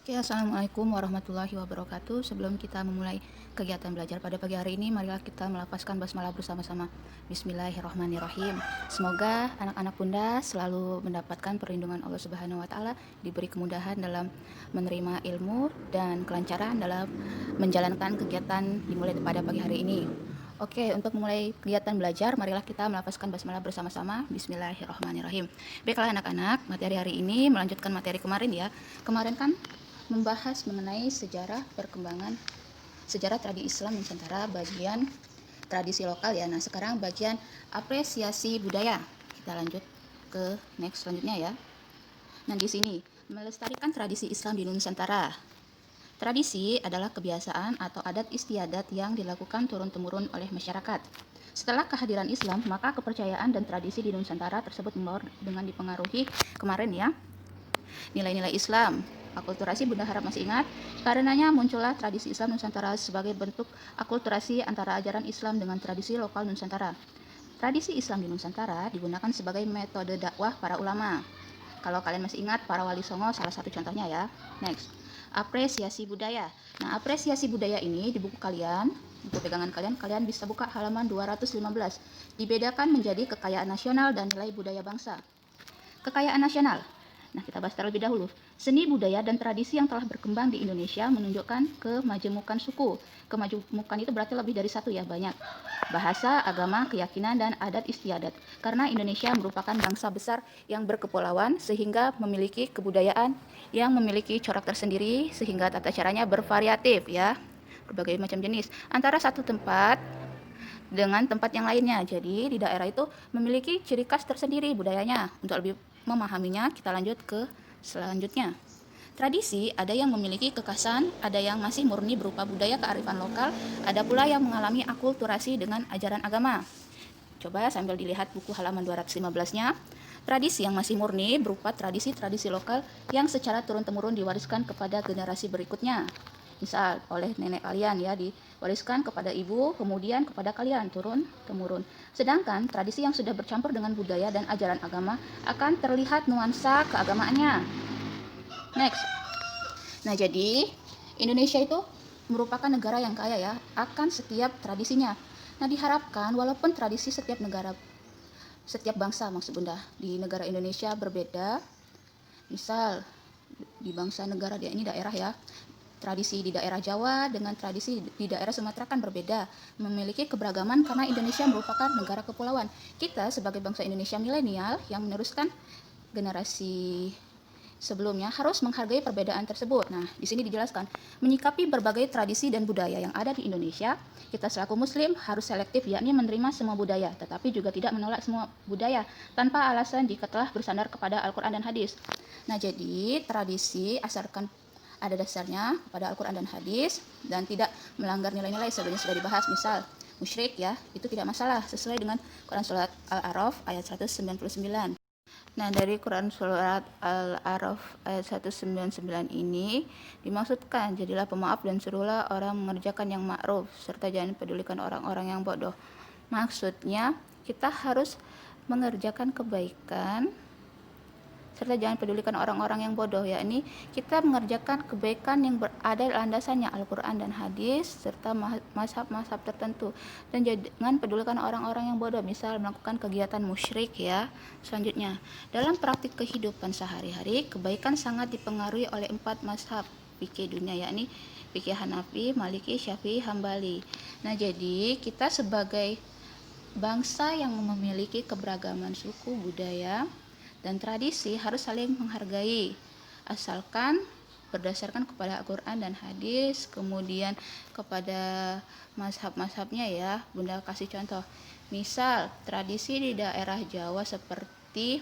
Oke, assalamualaikum warahmatullahi wabarakatuh. Sebelum kita memulai kegiatan belajar pada pagi hari ini, marilah kita melafazkan basmalah bersama-sama. Bismillahirrahmanirrahim. Semoga anak-anak Bunda selalu mendapatkan perlindungan Allah Subhanahu wa taala, diberi kemudahan dalam menerima ilmu dan kelancaran dalam menjalankan kegiatan dimulai pada pagi hari ini. Oke, untuk memulai kegiatan belajar, marilah kita melafazkan basmalah bersama-sama. Bismillahirrahmanirrahim. Baiklah anak-anak, materi hari ini melanjutkan materi kemarin ya. Kemarin kan membahas mengenai sejarah perkembangan sejarah tradisi Islam Nusantara bagian tradisi lokal ya. Nah, sekarang bagian apresiasi budaya. Kita lanjut ke next selanjutnya ya. Nah, di sini melestarikan tradisi Islam di Nusantara. Tradisi adalah kebiasaan atau adat istiadat yang dilakukan turun-temurun oleh masyarakat. Setelah kehadiran Islam, maka kepercayaan dan tradisi di Nusantara tersebut membaur dengan dipengaruhi kemarin ya, nilai-nilai Islam. Akulturasi Bunda harap masih ingat, karenanya muncullah tradisi Islam Nusantara sebagai bentuk akulturasi antara ajaran Islam dengan tradisi lokal Nusantara. Tradisi Islam di Nusantara digunakan sebagai metode dakwah para ulama. Kalau kalian masih ingat, para wali songo salah satu contohnya ya. Next, apresiasi budaya. Nah, apresiasi budaya ini di buku kalian, buku pegangan kalian, kalian bisa buka halaman 215. Dibedakan menjadi kekayaan nasional dan nilai budaya bangsa. Kekayaan nasional. Nah, kita bahas terlebih dahulu. Seni budaya dan tradisi yang telah berkembang di Indonesia menunjukkan kemajemukan suku. Kemajemukan itu berarti lebih dari satu ya, banyak. Bahasa, agama, keyakinan, dan adat istiadat. Karena Indonesia merupakan bangsa besar yang berkepulauan sehingga memiliki kebudayaan yang memiliki corak tersendiri sehingga tata caranya bervariatif ya. Berbagai macam jenis. Antara satu tempat dengan tempat yang lainnya. Jadi di daerah itu memiliki ciri khas tersendiri budayanya. Untuk lebih memahaminya, kita lanjut ke selanjutnya. Tradisi ada yang memiliki kekhasan, ada yang masih murni berupa budaya kearifan lokal, ada pula yang mengalami akulturasi dengan ajaran agama. Coba sambil dilihat buku halaman 215-nya. Tradisi yang masih murni berupa tradisi-tradisi lokal yang secara turun-temurun diwariskan kepada generasi berikutnya. Misal oleh nenek kalian ya, diwariskan kepada ibu, kemudian kepada kalian turun-temurun. Sedangkan tradisi yang sudah bercampur dengan budaya dan ajaran agama akan terlihat nuansa keagamaannya. Next. Nah, jadi Indonesia itu merupakan negara yang kaya ya akan setiap tradisinya. Nah, diharapkan walaupun tradisi setiap negara, setiap bangsa maksud Bunda, di negara Indonesia berbeda. Misal di bangsa negara dia ini daerah ya. Tradisi di daerah Jawa dengan tradisi di daerah Sumatera kan berbeda, memiliki keberagaman karena Indonesia merupakan negara kepulauan. Kita sebagai bangsa Indonesia milenial yang meneruskan generasi sebelumnya harus menghargai perbedaan tersebut. Nah, di sini dijelaskan, menyikapi berbagai tradisi dan budaya yang ada di Indonesia, kita selaku muslim harus selektif, yakni menerima semua budaya, tetapi juga tidak menolak semua budaya tanpa alasan jika telah bersandar kepada Al-Quran dan hadis. Nah, jadi tradisi asalkan ada dasarnya pada Al-Quran dan hadis dan tidak melanggar nilai-nilai sebelumnya sudah dibahas. Misal musyrik ya, itu tidak masalah sesuai dengan Quran Surat Al-A'raf ayat 199. Nah, dari Quran Surat Al-A'raf ayat 199 ini dimaksudkan, jadilah pemaaf dan suruhlah orang mengerjakan yang ma'ruf serta jangan pedulikan orang-orang yang bodoh. Maksudnya kita harus mengerjakan kebaikan serta jangan pedulikan orang-orang yang bodoh, yakni kita mengerjakan kebaikan yang berada landasannya Al-Quran dan hadis serta mazhab-mazhab tertentu, dan jangan pedulikan orang-orang yang bodoh, misal melakukan kegiatan musyrik ya. Selanjutnya, dalam praktik kehidupan sehari-hari, kebaikan sangat dipengaruhi oleh 4 mazhab fikih dunia, yakni fikih Hanafi, Maliki, Syafi'i, Hambali. Nah, jadi kita sebagai bangsa yang memiliki keberagaman suku, budaya, dan tradisi harus saling menghargai, asalkan berdasarkan kepada Al-Quran dan hadis, kemudian kepada mazhab-mazhabnya ya. Bunda kasih contoh, misal tradisi di daerah Jawa seperti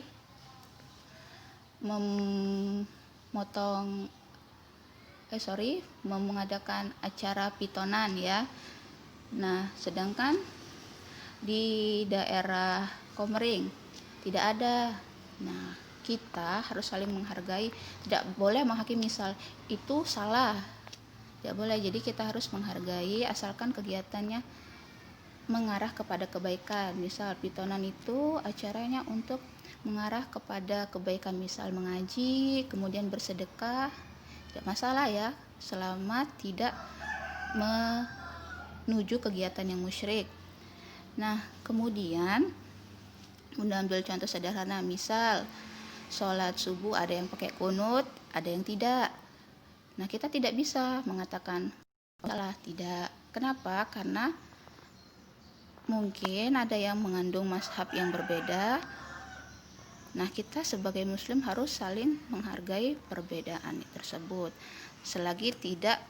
mengadakan acara pitonan ya. Nah, sedangkan di daerah Komering tidak ada. Nah, kita harus saling menghargai, tidak boleh menghakimi misal itu salah, tidak boleh. Jadi kita harus menghargai asalkan kegiatannya mengarah kepada kebaikan. Misal pitonan itu acaranya untuk mengarah kepada kebaikan, misal mengaji, kemudian bersedekah, tidak masalah ya, selama tidak menuju kegiatan yang musyrik. Nah, kemudian Bunda ambil contoh sederhana, misal sholat subuh ada yang pakai kunut, ada yang tidak. Nah, kita tidak bisa mengatakan salah, tidak. Kenapa? Karena mungkin ada yang mengandung mazhab yang berbeda. Nah, kita sebagai muslim harus saling menghargai perbedaan tersebut selagi tidak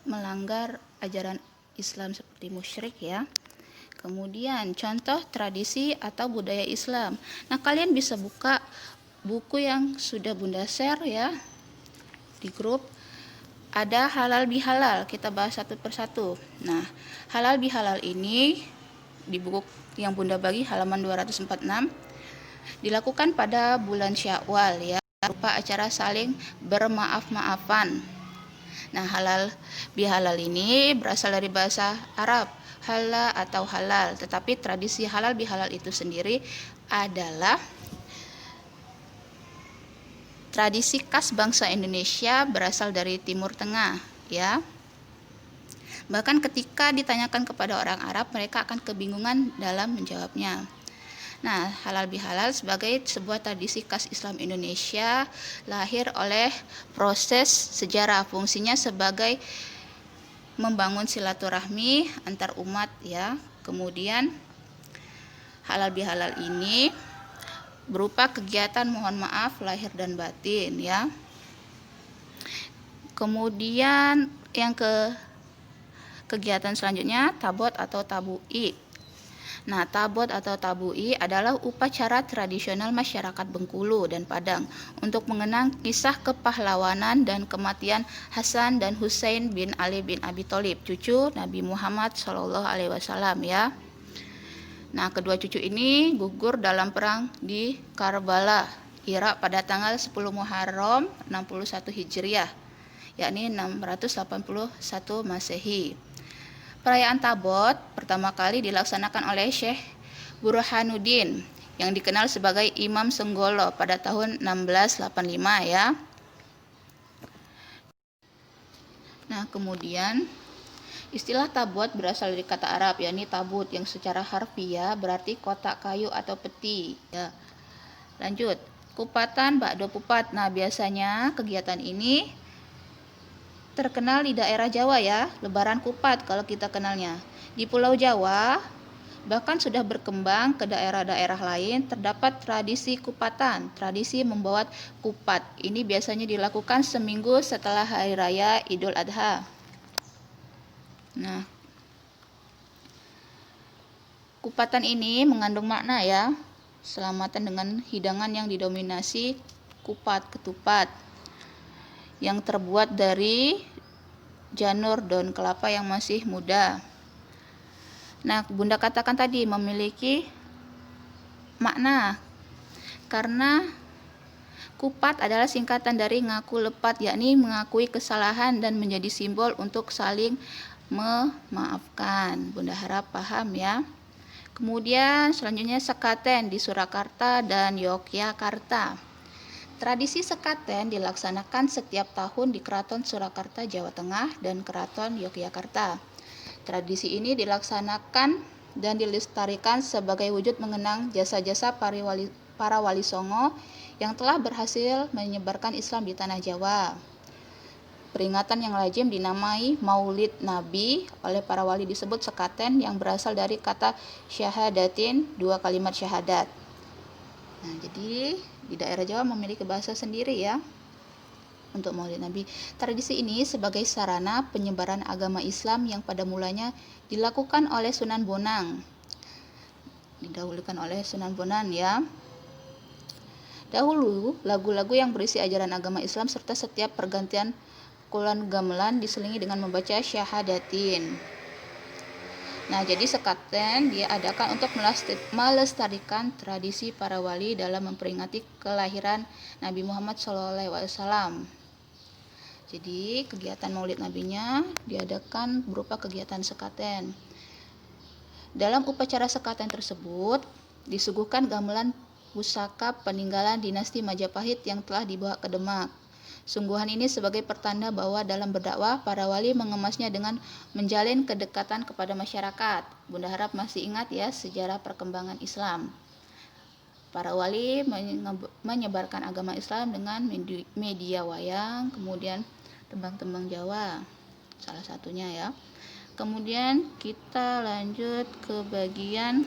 melanggar ajaran Islam seperti musyrik ya. Kemudian contoh tradisi atau budaya Islam. Nah, kalian bisa buka buku yang sudah Bunda share ya di grup. Ada halal bihalal, kita bahas satu persatu. Nah, halal bihalal ini di buku yang Bunda bagi halaman 246 dilakukan pada bulan Syawal ya, berupa acara saling bermaaf-maafan. Nah, halal bihalal ini berasal dari bahasa Arab halal atau halal, tetapi tradisi halal bihalal itu sendiri adalah tradisi khas bangsa Indonesia, berasal dari Timur Tengah ya. Bahkan ketika ditanyakan kepada orang Arab, mereka akan kebingungan dalam menjawabnya. Nah, halal bihalal sebagai sebuah tradisi khas Islam Indonesia lahir oleh proses sejarah, fungsinya sebagai membangun silaturahmi antar umat ya. Kemudian halal bihalal ini berupa kegiatan mohon maaf lahir dan batin ya. Kemudian yang kegiatan selanjutnya tabot atau tabui. Nah, tabot atau tabui adalah upacara tradisional masyarakat Bengkulu dan Padang untuk mengenang kisah kepahlawanan dan kematian Hasan dan Husain bin Ali bin Abi Thalib, cucu Nabi Muhammad SAW ya. Nah, kedua cucu ini gugur dalam perang di Karbala, Irak pada tanggal 10 Muharram 61 Hijriah, yakni 681 Masehi. Perayaan Tabot pertama kali dilaksanakan oleh Syekh Burhanuddin yang dikenal sebagai Imam Senggolo pada tahun 1685 ya. Nah, kemudian istilah tabot berasal dari kata Arab yakni tabut yang secara harfiah berarti kotak kayu atau peti ya. Lanjut, kupatan bakdo pupat. Nah, biasanya kegiatan ini terkenal di daerah Jawa ya, lebaran kupat kalau kita kenalnya. Di Pulau Jawa bahkan sudah berkembang ke daerah-daerah lain, terdapat tradisi kupatan, tradisi membuat kupat. Ini biasanya dilakukan seminggu setelah hari raya Idul Adha. Nah, kupatan ini mengandung makna ya, selamatan dengan hidangan yang didominasi kupat ketupat yang terbuat dari janur daun kelapa yang masih muda. Nah, Bunda katakan tadi memiliki makna karena kupat adalah singkatan dari ngaku lepat, yakni mengakui kesalahan dan menjadi simbol untuk saling memaafkan. Bunda harap paham ya. Kemudian selanjutnya sekaten di Surakarta dan Yogyakarta. Tradisi sekaten dilaksanakan setiap tahun di Keraton Surakarta, Jawa Tengah dan Keraton Yogyakarta. Tradisi ini dilaksanakan dan dilestarikan sebagai wujud mengenang jasa-jasa para wali songo yang telah berhasil menyebarkan Islam di tanah Jawa. Peringatan yang lazim dinamai Maulid Nabi oleh para wali disebut sekaten yang berasal dari kata syahadatin, 2 kalimat syahadat. Nah, jadi di daerah Jawa memiliki bahasa sendiri ya untuk Maulid Nabi. Tradisi ini sebagai sarana penyebaran agama Islam yang pada mulanya dilakukan oleh Sunan Bonang. Didahulukan oleh Sunan Bonang ya. Dahulu, lagu-lagu yang berisi ajaran agama Islam serta setiap pergantian kulon gamelan diselingi dengan membaca syahadatin. Nah, jadi sekaten dia adakan untuk melestarikan tradisi para wali dalam memperingati kelahiran Nabi Muhammad SAW. Jadi kegiatan Maulid Nabinya diadakan berupa kegiatan sekaten. Dalam upacara sekaten tersebut disuguhkan gamelan pusaka peninggalan dinasti Majapahit yang telah dibawa ke Demak. Sungguhan ini sebagai pertanda bahwa dalam berdakwah, para wali mengemasnya dengan menjalin kedekatan kepada masyarakat. Bunda harap masih ingat ya sejarah perkembangan Islam. Para wali menyebarkan agama Islam dengan media wayang, kemudian tembang-tembang Jawa, salah satunya ya. Kemudian kita lanjut ke bagian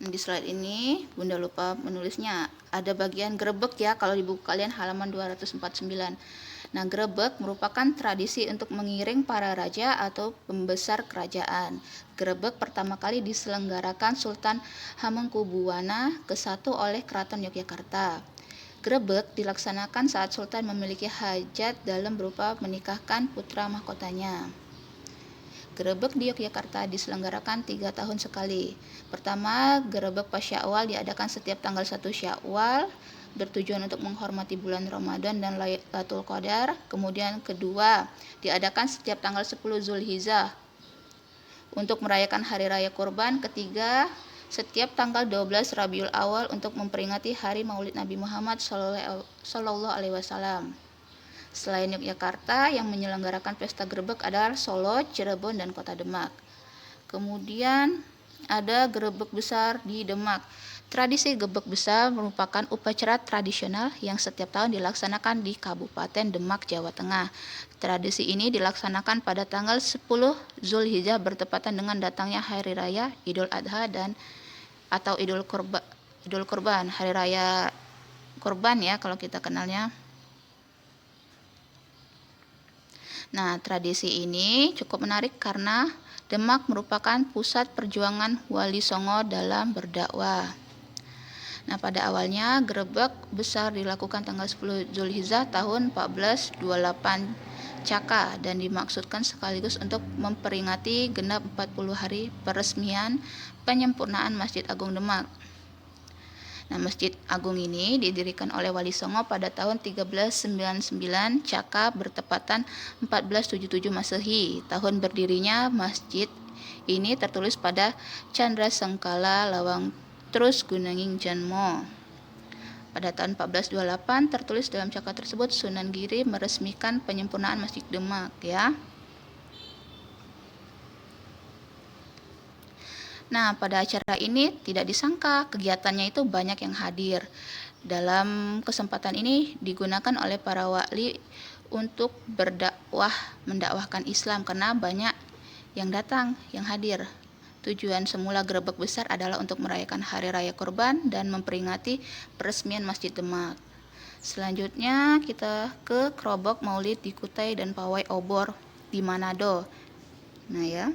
di slide ini Bunda lupa menulisnya. Ada bagian grebek ya, kalau di buku kalian halaman 249. Nah, grebek merupakan tradisi untuk mengiring para raja atau pembesar kerajaan. Grebek pertama kali diselenggarakan Sultan Hamengkubuwana ke-1 oleh Keraton Yogyakarta. Grebek dilaksanakan saat Sultan memiliki hajat dalam berupa menikahkan putra mahkotanya. Grebek di Yogyakarta diselenggarakan 3 tahun sekali. Pertama, grebek pas Syawal diadakan setiap tanggal 1 Syawal, bertujuan untuk menghormati bulan Ramadan dan Lailatul Qadar. Kemudian kedua, diadakan setiap tanggal 10 Zulhijjah untuk merayakan hari raya Kurban. Ketiga, setiap tanggal 12 Rabiul Awal untuk memperingati hari Maulid Nabi Muhammad Sallallahu Alaihi Wasallam. Selain Yogyakarta, yang menyelenggarakan pesta grebek adalah Solo, Cirebon, dan Kota Demak. Kemudian ada grebek besar di Demak. Tradisi grebek besar merupakan upacara tradisional yang setiap tahun dilaksanakan di Kabupaten Demak, Jawa Tengah. Tradisi ini dilaksanakan pada tanggal 10 Zulhijjah bertepatan dengan datangnya Hari Raya Idul Adha atau Idul Kurban, Hari Raya Kurban ya kalau kita kenalnya. Nah, tradisi ini cukup menarik karena Demak merupakan pusat perjuangan Wali Songo dalam berdakwah. Nah, pada awalnya grebek besar dilakukan tanggal 10 Zulhijjah tahun 1428 Caka dan dimaksudkan sekaligus untuk memperingati genap 40 hari peresmian penyempurnaan Masjid Agung Demak. Nah, Masjid Agung ini didirikan oleh Wali Songo pada tahun 1399 Caka bertepatan 1477 Masehi. Tahun berdirinya masjid ini tertulis pada Candra Sengkala Lawang Trus Gununging Janmo. Pada tahun 1428 tertulis dalam Caka tersebut Sunan Giri meresmikan penyempurnaan Masjid Demak ya. Nah, pada acara ini tidak disangka kegiatannya itu banyak yang hadir. Dalam kesempatan ini digunakan oleh para wali untuk mendakwahkan Islam karena banyak yang datang, yang hadir. Tujuan semula grebek besar adalah untuk merayakan Hari Raya Kurban dan memperingati peresmian Masjid Demak. Selanjutnya kita ke Krobok Maulid di Kutai dan Pawai Obor di Manado. Nah ya.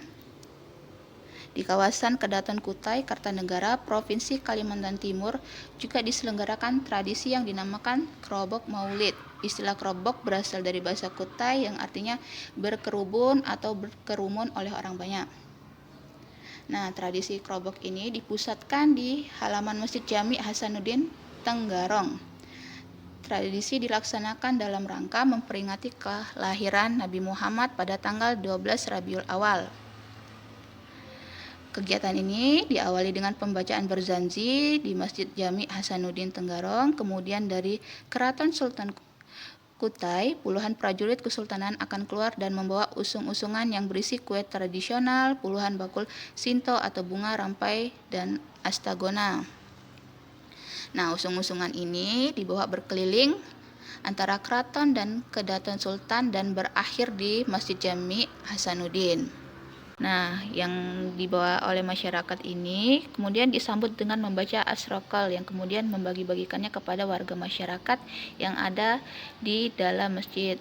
Di kawasan Kedaton Kutai, Kartanegara, Provinsi Kalimantan Timur juga diselenggarakan tradisi yang dinamakan Krobok Maulid. Istilah Krobok berasal dari bahasa Kutai yang artinya berkerubun atau berkerumun oleh orang banyak. Nah, tradisi Krobok ini dipusatkan di halaman Masjid Jami Hasanuddin, Tenggarong. Tradisi dilaksanakan dalam rangka memperingati kelahiran Nabi Muhammad pada tanggal 12 Rabiul Awal. Kegiatan ini diawali dengan pembacaan berzanji di Masjid Jami Hasanuddin Tenggarong, kemudian dari Keraton Sultan Kutai, puluhan prajurit kesultanan akan keluar dan membawa usung-usungan yang berisi kue tradisional, puluhan bakul sinto atau bunga rampai, dan astagona. Nah, usung-usungan ini dibawa berkeliling antara keraton dan kedaton sultan dan berakhir di Masjid Jami Hasanuddin. Nah, yang dibawa oleh masyarakat ini kemudian disambut dengan membaca asrokal yang kemudian membagi-bagikannya kepada warga masyarakat yang ada di dalam masjid.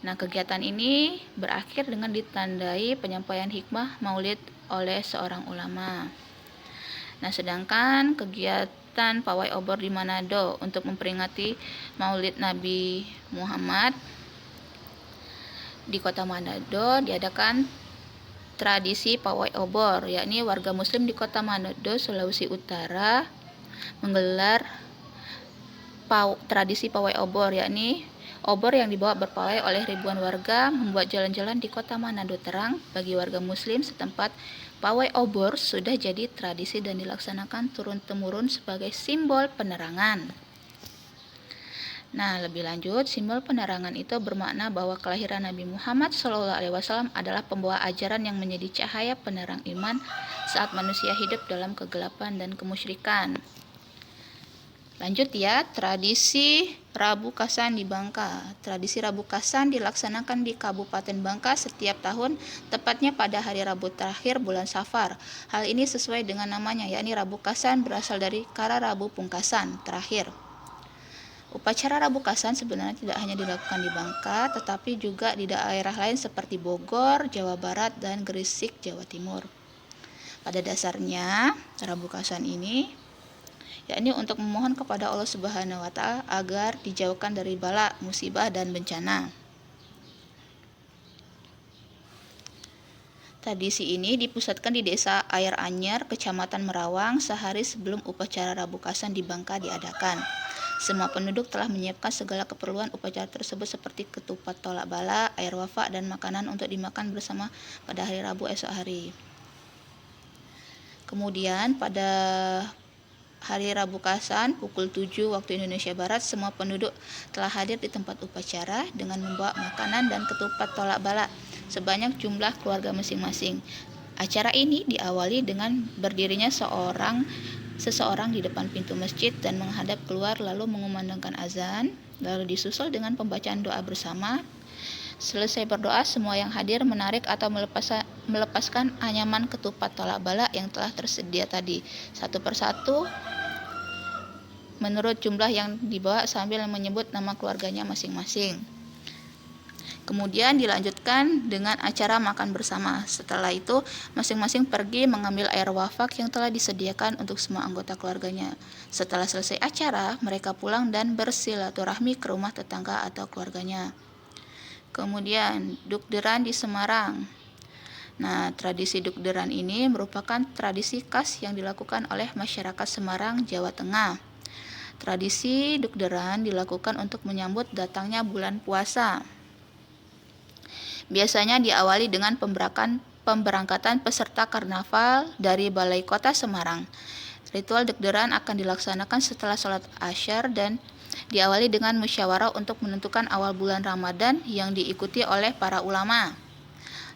Nah, kegiatan ini berakhir dengan ditandai penyampaian hikmah maulid oleh seorang ulama. Nah, sedangkan kegiatan Pawai Obor di Manado untuk memperingati Maulid Nabi Muhammad di Kota Manado diadakan tradisi Pawai Obor, yakni warga muslim di Kota Manado, Sulawesi Utara menggelar tradisi Pawai Obor, yakni obor yang dibawa berpawai oleh ribuan warga membuat jalan-jalan di Kota Manado terang bagi warga muslim setempat Pawai obor sudah jadi tradisi dan dilaksanakan turun-temurun sebagai simbol penerangan. Nah, lebih lanjut, simbol penerangan itu bermakna bahwa kelahiran Nabi Muhammad SAW adalah pembawa ajaran yang menjadi cahaya penerang iman saat manusia hidup dalam kegelapan dan kemusyrikan. Lanjut ya, tradisi Rabu Kasan di Bangka. Tradisi Rabu Kasan dilaksanakan di Kabupaten Bangka setiap tahun, tepatnya pada hari Rabu terakhir bulan Safar. Hal ini sesuai dengan namanya, yakni Rabu Kasan berasal dari kara Rabu Pungkasan, terakhir. Upacara Rabu Kasan sebenarnya tidak hanya dilakukan di Bangka, tetapi juga di daerah lain seperti Bogor, Jawa Barat, dan Gresik, Jawa Timur. Pada dasarnya, Rabu Kasan ini yakni untuk memohon kepada Allah Subhanahu wa Ta'ala agar dijauhkan dari bala, musibah, dan bencana. Tradisi ini dipusatkan di Desa Air Anyar, Kecamatan Merawang, sehari sebelum upacara Rabu Kasan di Bangka diadakan. Semua penduduk telah menyiapkan segala keperluan upacara tersebut seperti ketupat tolak bala, air wafa, dan makanan untuk dimakan bersama pada hari Rabu esok hari. Kemudian pada hari Rabu Kasan pukul 7 waktu Indonesia Barat, semua penduduk telah hadir di tempat upacara dengan membawa makanan dan ketupat tolak bala sebanyak jumlah keluarga masing-masing. Acara ini diawali dengan berdirinya seseorang di depan pintu masjid dan menghadap keluar lalu mengumandangkan azan, lalu disusul dengan pembacaan doa bersama. Selesai berdoa, semua yang hadir menarik atau melepaskan anyaman ketupat tolak bala yang telah tersedia tadi, satu persatu menurut jumlah yang dibawa sambil menyebut nama keluarganya masing-masing. Kemudian dilanjutkan dengan acara makan bersama. Setelah itu, masing-masing pergi mengambil air wafak yang telah disediakan untuk semua anggota keluarganya. Setelah selesai acara, mereka pulang dan bersilaturahmi ke rumah tetangga atau keluarganya. Kemudian, Dukderan di Semarang. Nah, tradisi Dukderan ini merupakan tradisi khas yang dilakukan oleh masyarakat Semarang, Jawa Tengah. Tradisi Dukderan dilakukan untuk menyambut datangnya bulan puasa. Biasanya diawali dengan pemberangkatan peserta karnaval dari Balai Kota Semarang. Ritual Dukderan akan dilaksanakan setelah sholat Asyar dan diawali dengan musyawarah untuk menentukan awal bulan Ramadan yang diikuti oleh para ulama.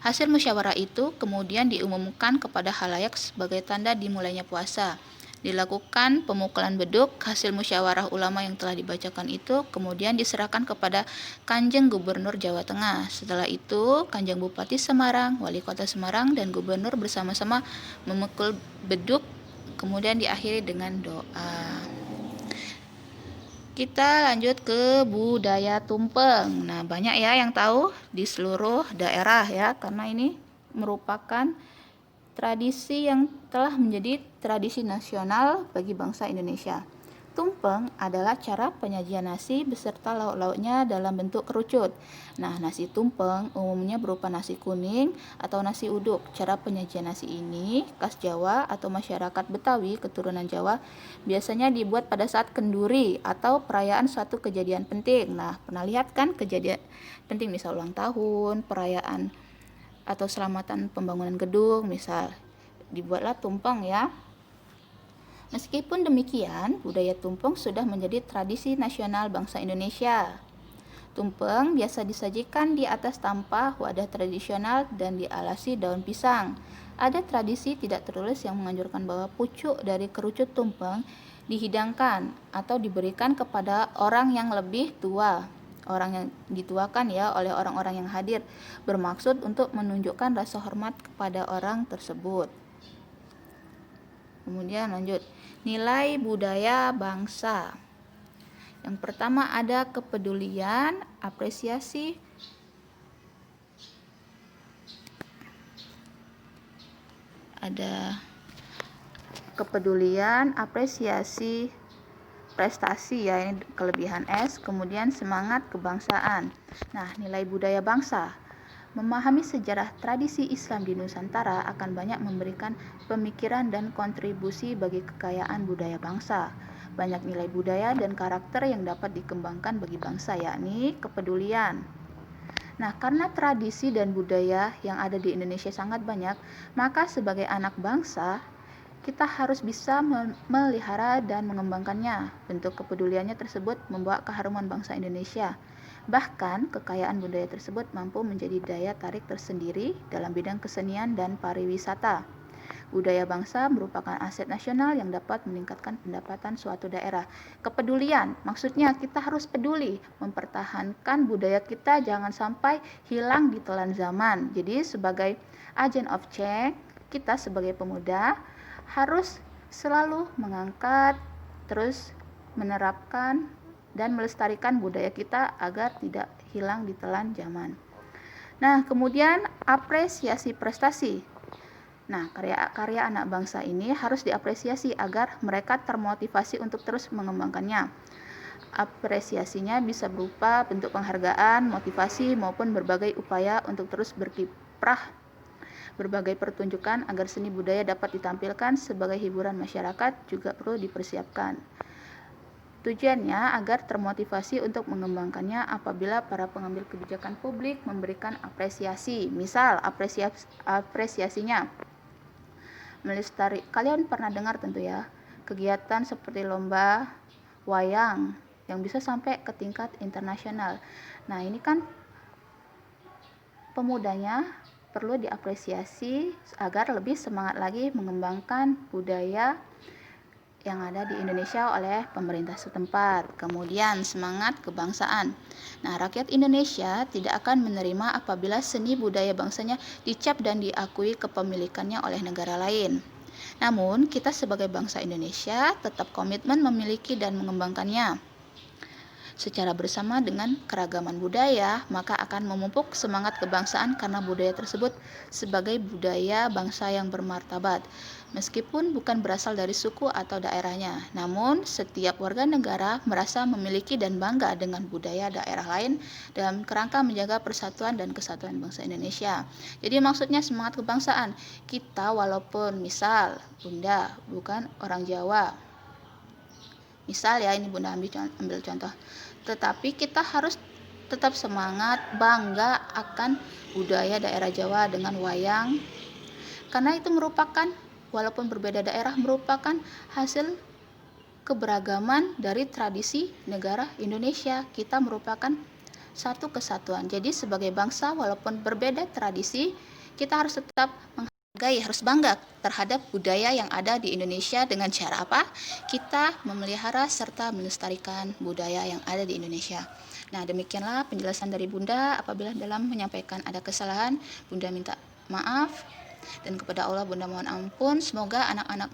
Hasil musyawarah itu kemudian diumumkan kepada khalayak sebagai tanda dimulainya puasa. Dilakukan pemukulan beduk. Hasil musyawarah ulama yang telah dibacakan itu kemudian diserahkan kepada Kanjeng Gubernur Jawa Tengah. Setelah itu, Kanjeng Bupati Semarang, Wali Kota Semarang, dan Gubernur bersama-sama memukul beduk, kemudian diakhiri dengan doa. Kita lanjut ke budaya tumpeng. Nah, banyak ya yang tahu di seluruh daerah ya, karena ini merupakan tradisi yang telah menjadi tradisi nasional bagi bangsa Indonesia. Tumpeng adalah cara penyajian nasi beserta lauk-lauknya dalam bentuk kerucut. Nah, nasi tumpeng umumnya berupa nasi kuning atau nasi uduk. Cara penyajian nasi ini khas Jawa atau masyarakat Betawi keturunan Jawa biasanya dibuat pada saat kenduri atau perayaan suatu kejadian penting. Nah, pernah lihat kan kejadian penting misal ulang tahun, perayaan atau selamatan pembangunan gedung, misal dibuatlah tumpeng ya. Meskipun demikian, budaya tumpeng sudah menjadi tradisi nasional bangsa Indonesia. Tumpeng biasa disajikan di atas tampah wadah tradisional dan dialasi daun pisang. Ada tradisi tidak tertulis yang menganjurkan bahwa pucuk dari kerucut tumpeng dihidangkan atau diberikan kepada orang yang lebih tua. Orang yang dituakan ya oleh orang-orang yang hadir, bermaksud untuk menunjukkan rasa hormat kepada orang tersebut. Kemudian lanjut, nilai budaya bangsa. Yang pertama ada kepedulian, apresiasi, prestasi ya, ini kelebihan S, kemudian semangat kebangsaan. Nah, nilai budaya bangsa. Memahami sejarah tradisi Islam di Nusantara akan banyak memberikan pemikiran dan kontribusi bagi kekayaan budaya bangsa. Banyak nilai budaya dan karakter yang dapat dikembangkan bagi bangsa, yakni kepedulian. Nah, karena tradisi dan budaya yang ada di Indonesia sangat banyak, maka sebagai anak bangsa, kita harus bisa memelihara dan mengembangkannya. Bentuk kepeduliannya tersebut membawa keharuman bangsa Indonesia. Bahkan, kekayaan budaya tersebut mampu menjadi daya tarik tersendiri dalam bidang kesenian dan pariwisata. Budaya bangsa merupakan aset nasional yang dapat meningkatkan pendapatan suatu daerah. Kepedulian, maksudnya kita harus peduli mempertahankan budaya kita jangan sampai hilang ditelan zaman. Jadi sebagai agent of change, kita sebagai pemuda harus selalu mengangkat, terus menerapkan dan melestarikan budaya kita agar tidak hilang ditelan zaman. Nah, kemudian apresiasi prestasi. Nah, karya-karya anak bangsa ini harus diapresiasi agar mereka termotivasi untuk terus mengembangkannya. Apresiasinya bisa berupa bentuk penghargaan, motivasi, maupun berbagai upaya untuk terus berkiprah. Berbagai pertunjukan agar seni budaya dapat ditampilkan sebagai hiburan masyarakat juga perlu dipersiapkan. Tujuannya agar termotivasi untuk mengembangkannya apabila para pengambil kebijakan publik memberikan apresiasi. Misal, apresiasinya kalian pernah dengar tentu ya, kegiatan seperti lomba wayang yang bisa sampai ke tingkat internasional. Nah, ini kan pemudanya perlu diapresiasi agar lebih semangat lagi mengembangkan budaya yang ada di Indonesia oleh pemerintah setempat. Kemudian semangat kebangsaan. Nah, rakyat Indonesia tidak akan menerima apabila seni budaya bangsanya dicap dan diakui kepemilikannya oleh negara lain. Namun, kita sebagai bangsa Indonesia tetap komitmen memiliki dan mengembangkannya. Secara bersama dengan keragaman budaya, maka akan memupuk semangat kebangsaan karena budaya tersebut sebagai budaya bangsa yang bermartabat. Meskipun bukan berasal dari suku atau daerahnya, namun setiap warga negara merasa memiliki dan bangga dengan budaya daerah lain dalam kerangka menjaga persatuan dan kesatuan bangsa Indonesia. Jadi maksudnya semangat kebangsaan, kita walaupun misal Bunda bukan orang Jawa, misal ya, ini Bunda ambil contoh, tetapi kita harus tetap semangat bangga akan budaya daerah Jawa dengan wayang, karena itu merupakan, walaupun berbeda daerah, merupakan hasil keberagaman dari tradisi negara Indonesia. Kita merupakan satu kesatuan. Jadi sebagai bangsa walaupun berbeda tradisi, kita harus tetap harus bangga terhadap budaya yang ada di Indonesia. Dengan cara apa? Kita memelihara serta melestarikan budaya yang ada di Indonesia. Nah, demikianlah penjelasan dari Bunda. Apabila dalam menyampaikan ada kesalahan, Bunda minta maaf, dan kepada Allah Bunda mohon ampun. Semoga anak-anak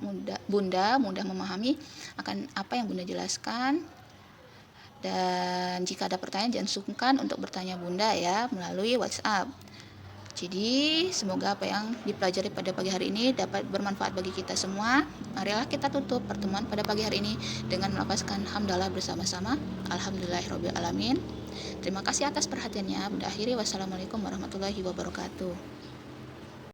Bunda mudah memahami akan apa yang Bunda jelaskan. Dan jika ada pertanyaan, jangan sungkan untuk bertanya Bunda ya melalui WhatsApp. Jadi semoga apa yang dipelajari pada pagi hari ini dapat bermanfaat bagi kita semua. Marilah kita tutup pertemuan pada pagi hari ini dengan melafazkan hamdalah bersama-sama. Alhamdulillahirabbil alamin. Terima kasih atas perhatiannya. Bunda akhiri, wassalamualaikum warahmatullahi wabarakatuh.